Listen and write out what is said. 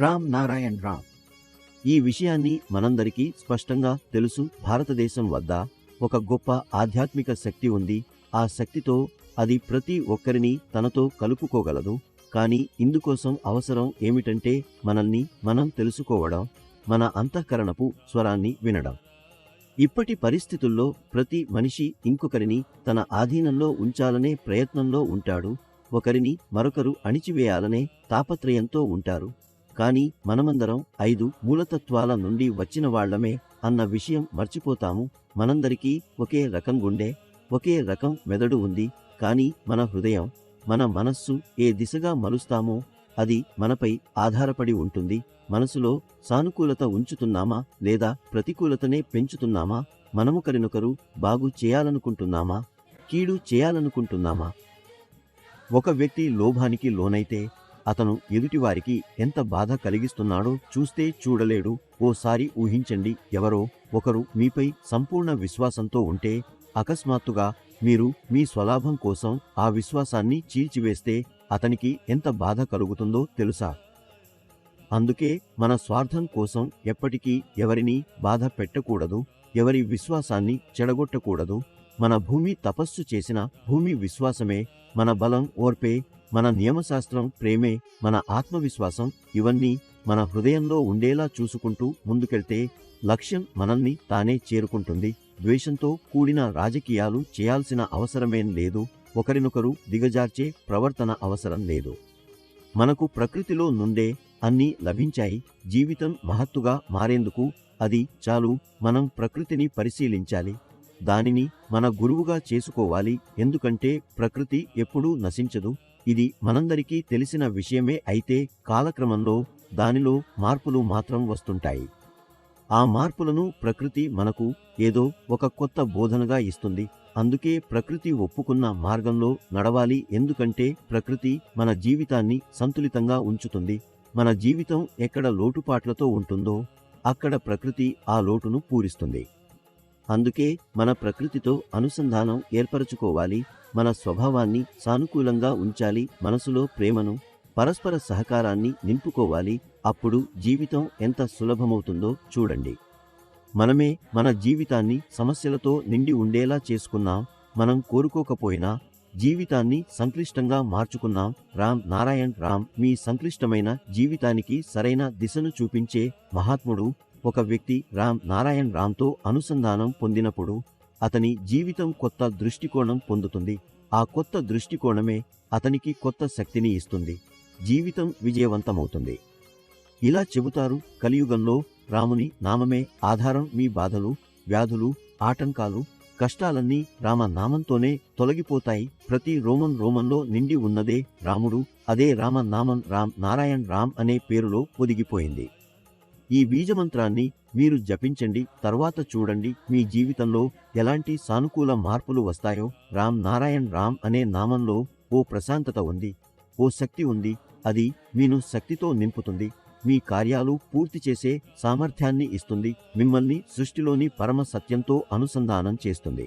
రామ్ నారాయణ్ రామ్. ఈ విషయాన్ని మనందరికీ స్పష్టంగా తెలుసు. భారతదేశం వద్ద ఒక గొప్ప ఆధ్యాత్మిక శక్తి ఉంది. ఆ శక్తితో అది ప్రతి ఒక్కరిని తనతో కలుపుకోగలదు. కానీ ఇందుకోసం అవసరం ఏమిటంటే మనల్ని మనం తెలుసుకోవడం, మన అంతఃకరణపు స్వరాన్ని వినడం. ఇప్పటి పరిస్థితుల్లో ప్రతి మనిషి ఇంకొకరిని తన ఆధీనంలో ఉంచాలనే ప్రయత్నంలో ఉంటాడు. ఒకరిని మరొకరు అణిచివేయాలనే తాపత్రయంతో ఉంటారు. కానీ మనమందరం 5 మూలతత్వాల నుండి వచ్చిన వాళ్లమే అన్న విషయం మర్చిపోతాము. మనందరికీ ఒకే రకం గుండె, ఒకే రకం మెదడు ఉంది. కానీ మన హృదయం, మన మనస్సు ఏ దిశగా మలుస్తామో అది మనపై ఆధారపడి ఉంటుంది. మనసులో సానుకూలత ఉంచుతున్నామా లేదా ప్రతికూలతనే పెంచుతున్నామా? మనమొకరినొకరు బాగు చేయాలనుకుంటున్నామా, కీడు చేయాలనుకుంటున్నామా? ఒక వ్యక్తి లోభానికి లోనైతే అతను ఎదుటివారికి ఎంత బాధ కలిగిస్తున్నాడో చూస్తే చూడలేడు. ఓసారి ఊహించండి, ఎవరో ఒకరు మీపై సంపూర్ణ విశ్వాసంతో ఉంటే అకస్మాత్తుగా మీరు మీ స్వలాభం కోసం ఆ విశ్వాసాన్ని చీల్చివేస్తే అతనికి ఎంత బాధ కలుగుతుందో తెలుసా? అందుకే మన స్వార్థం కోసం ఎప్పటికీ ఎవరినీ బాధ పెట్టకూడదు, ఎవరి విశ్వాసాన్ని చెడగొట్టకూడదు. మన భూమి తపస్సు చేసిన భూమి విశ్వాసమే, మన బలం ఓర్పే, మన నియమశాస్త్రం ప్రేమే, మన ఆత్మవిశ్వాసం ఇవన్నీ మన హృదయంలో ఉండేలా చూసుకుంటూ ముందుకెళ్తే లక్ష్యం మనల్ని తానే చేరుకుంటుంది. ద్వేషంతో కూడిన రాజకీయాలు చేయాల్సిన అవసరమేం లేదు. ఒకరినొకరు దిగజార్చే ప్రవర్తన అవసరం లేదు. మనకు ప్రకృతిలో నుండే అన్నీ లభించాయి. జీవితం మహత్తుగా మారేందుకు అది చాలు. మనం ప్రకృతిని పరిశీలించాలి, దానిని మన గురువుగా చేసుకోవాలి. ఎందుకంటే ప్రకృతి ఎప్పుడూ నశించదు. ఇది మనందరికీ తెలిసిన విషయమే. అయితే కాలక్రమంలో దానిలో మార్పులు మాత్రం వస్తుంటాయి. ఆ మార్పులను ప్రకృతి మనకు ఏదో ఒక కొత్త బోధనగా ఇస్తుంది. అందుకే ప్రకృతి ఒప్పుకున్న మార్గంలో నడవాలి. ఎందుకంటే ప్రకృతి మన జీవితాన్ని సంతులితంగా ఉంచుతుంది. మన జీవితం ఎక్కడ లోటుపాట్లతో ఉంటుందో అక్కడ ప్రకృతి ఆ లోటును పూరిస్తుంది. అందుకే మన ప్రకృతితో అనుసంధానం ఏర్పరచుకోవాలి. మన స్వభావాన్ని సానుకూలంగా ఉంచాలి. మనసులో ప్రేమను, పరస్పర సహకారాన్ని నింపుకోవాలి. అప్పుడు జీవితం ఎంత సులభమవుతుందో చూడండి. మనమే మన జీవితాన్ని సమస్యలతో నిండి ఉండేలా చేసుకున్నాం. మనం కోరుకోకపోయినా జీవితాన్ని సంక్లిష్టంగా మార్చుకున్నాం. రామ్ నారాయణ్ రామ్ మీ సంక్లిష్టమైన జీవితానికి సరైన దిశను చూపించే మహాత్ముడు. ఒక వ్యక్తి రామ్ నారాయణ్ రామ్తో అనుసంధానం పొందినప్పుడు అతని జీవితం కొత్త దృష్టికోణం పొందుతుంది. ఆ కొత్త దృష్టికోణమే అతనికి కొత్త శక్తిని ఇస్తుంది. జీవితం విజయవంతమవుతుంది. ఇలా చెబుతారు, కలియుగంలో రాముని నామమే ఆధారం. మీ బాధలు, వ్యాధులు, ఆటంకాలు, కష్టాలన్నీ రామనామంతోనే తొలగిపోతాయి. ప్రతి రోమంలో నిండి ఉన్నదే రాముడు. అదే రామనామం. రామ్ నారాయణ్ రామ్ అనే పేరులో పొదిగిపోయింది. ఈ బీజమంత్రాన్ని మీరు జపించండి. తర్వాత చూడండి మీ జీవితంలో ఎలాంటి సానుకూల మార్పులు వస్తాయో. రామ్ నారాయణ్ రామ్ అనే నామంలో ఓ ప్రశాంతత ఉంది, ఓ శక్తి ఉంది. అది మీను శక్తితో నింపుతుంది. మీ కార్యాలు పూర్తి చేసే సామర్థ్యాన్ని ఇస్తుంది. మిమ్మల్ని సృష్టిలోని పరమ సత్యంతో అనుసంధానం చేస్తుంది.